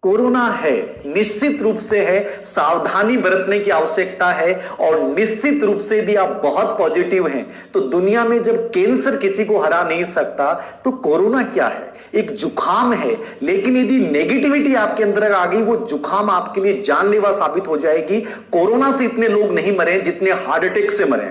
Corona है, निश्चित रूप से है, सावधानी बरतने की आवश्यकता है। और निश्चित रूप से यदि आप बहुत पॉजिटिव हैं तो दुनिया में जब कैंसर किसी को हरा नहीं सकता तो कोरोना क्या है? एक जुखाम है। लेकिन यदि नेगेटिविटी आपके अंदर आ गई, वो जुखाम आपके लिए जानलेवा साबित हो जाएगी। कोरोना से इतने लोग नहीं मरे जितने हार्ट अटैक से मरे।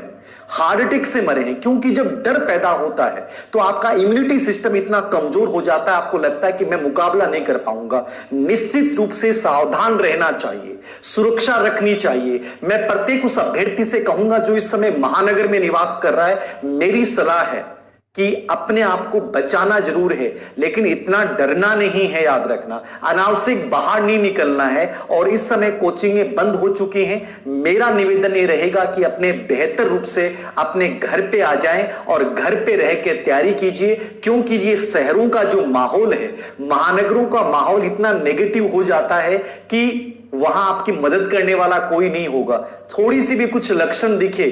हार्ट अटैक से मरे हैं क्योंकि जब डर पैदा होता है तो आपका इम्यूनिटी सिस्टम इतना कमजोर हो जाता है, आपको लगता है कि मैं मुकाबला नहीं कर पाऊंगा। निश्चित रूप से सावधान रहना चाहिए, सुरक्षा रखनी चाहिए। मैं प्रत्येक उस अभ्यर्थी से कहूंगा जो इस समय महानगर में निवास कर रहा है, मेरी सलाह है कि अपने आप को बचाना जरूर है लेकिन इतना डरना नहीं है। याद रखना, अनावश्यक बाहर नहीं निकलना है। और इस समय कोचिंगें बंद हो चुकी हैं। मेरा निवेदन ये रहेगा कि अपने बेहतर रूप से अपने घर पे आ जाएं और घर पे रह के तैयारी कीजिए, क्योंकि ये शहरों का जो माहौल है, महानगरों का माहौल इतना नेगेटिव हो जाता है कि वहां आपकी मदद करने वाला कोई नहीं होगा। थोड़ी सी भी कुछ लक्षण दिखे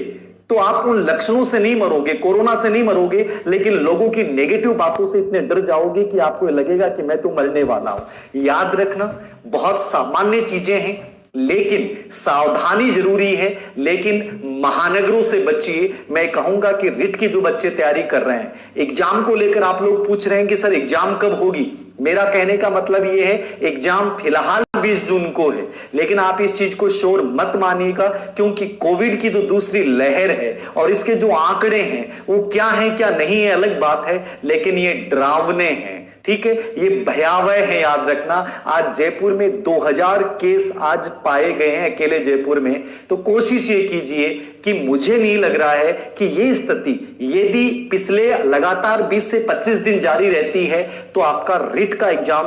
तो आप उन लक्षणों से नहीं मरोगे, कोरोना से नहीं मरोगे, लेकिन लोगों की नेगेटिव बातों से इतने डर जाओगे कि आपको लगेगा कि मैं तो मरने वाला हूं। याद रखना, बहुत सामान्य चीजें हैं लेकिन सावधानी जरूरी है। लेकिन महानगरों से बचिए। मैं कहूंगा कि रिट की जो बच्चे तैयारी कर रहे हैं, एग्जाम को लेकर आप लोग पूछ रहे हैं कि सर एग्जाम कब होगी। मेरा कहने का मतलब यह है, एग्जाम फिलहाल 20 जून को है, लेकिन आप इस चीज को श्योर मत मानिएगा, क्योंकि कोविड की जो दूसरी लहर है और इसके जो आंकड़े हैं वो क्या है क्या नहीं है अलग बात है, लेकिन ये डरावने हैं। ठीक है, ये भयावह है। याद रखना, आज जयपुर में 2000 केस आज पाए गए हैं अकेले जयपुर में। तो कोशिश ये कीजिए कि मुझे नहीं लग रहा है कि ये स्थिति यदि पिछले लगातार 20 से 25 दिन जारी रहती है तो आपका रिट का एग्जाम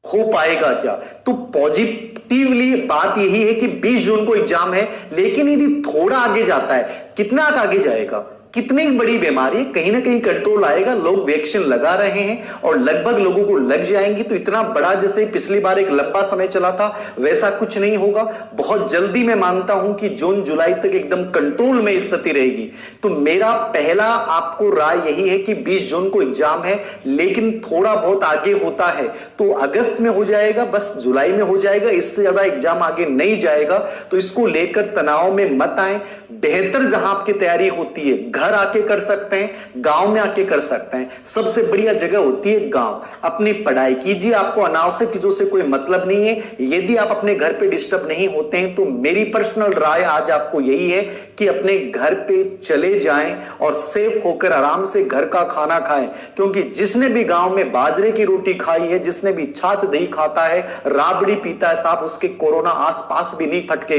हो पाएगा क्या। तो पॉजिटिवली बात यही है कि 20 जून को एग्जाम है, लेकिन यदि थोड़ा आगे जाता है, कितना आगे जाएगा, कितनी बड़ी बीमारी, कहीं ना कहीं कंट्रोल आएगा। लोग वैक्सीन लगा रहे हैं और लगभग लोगों को लग जाएंगी, तो इतना बड़ा जैसे पिछली बार एक लंबा समय चला था वैसा कुछ नहीं होगा। बहुत जल्दी मैं मानता हूं कि जून जुलाई तक एकदम कंट्रोल में स्थिति रहेगी। तो मेरा पहला आपको राय यही है कि 20 जून को एग्जाम है, लेकिन थोड़ा बहुत आगे होता है तो अगस्त में हो जाएगा, बस जुलाई में हो जाएगा, इससे ज्यादा एग्जाम आगे नहीं जाएगा। तो इसको लेकर तनाव में मत आए। बेहतर जहां आपकी तैयारी होती है, घर आके कर सकते हैं, गांव में आके कर सकते हैं। सबसे बढ़िया जगह होती है गांव। अपनी पढ़ाई कीजिए, आपको अनावश्यक चीजों से कोई मतलब नहीं है। यदि आप अपने घर पे डिस्टर्ब नहीं होते हैं तो मेरी पर्सनल राय आज आपको यही है कि अपने घर पे चले जाएं और सेफ होकर आराम से घर का खाना खाएं, क्योंकि जिसने भी गांव में बाजरे की रोटी खाई है, जिसने भी छाछ दही खाता है, राबड़ी पीता है, साहब उसके कोरोना आसपास भी नहीं फटकेगा।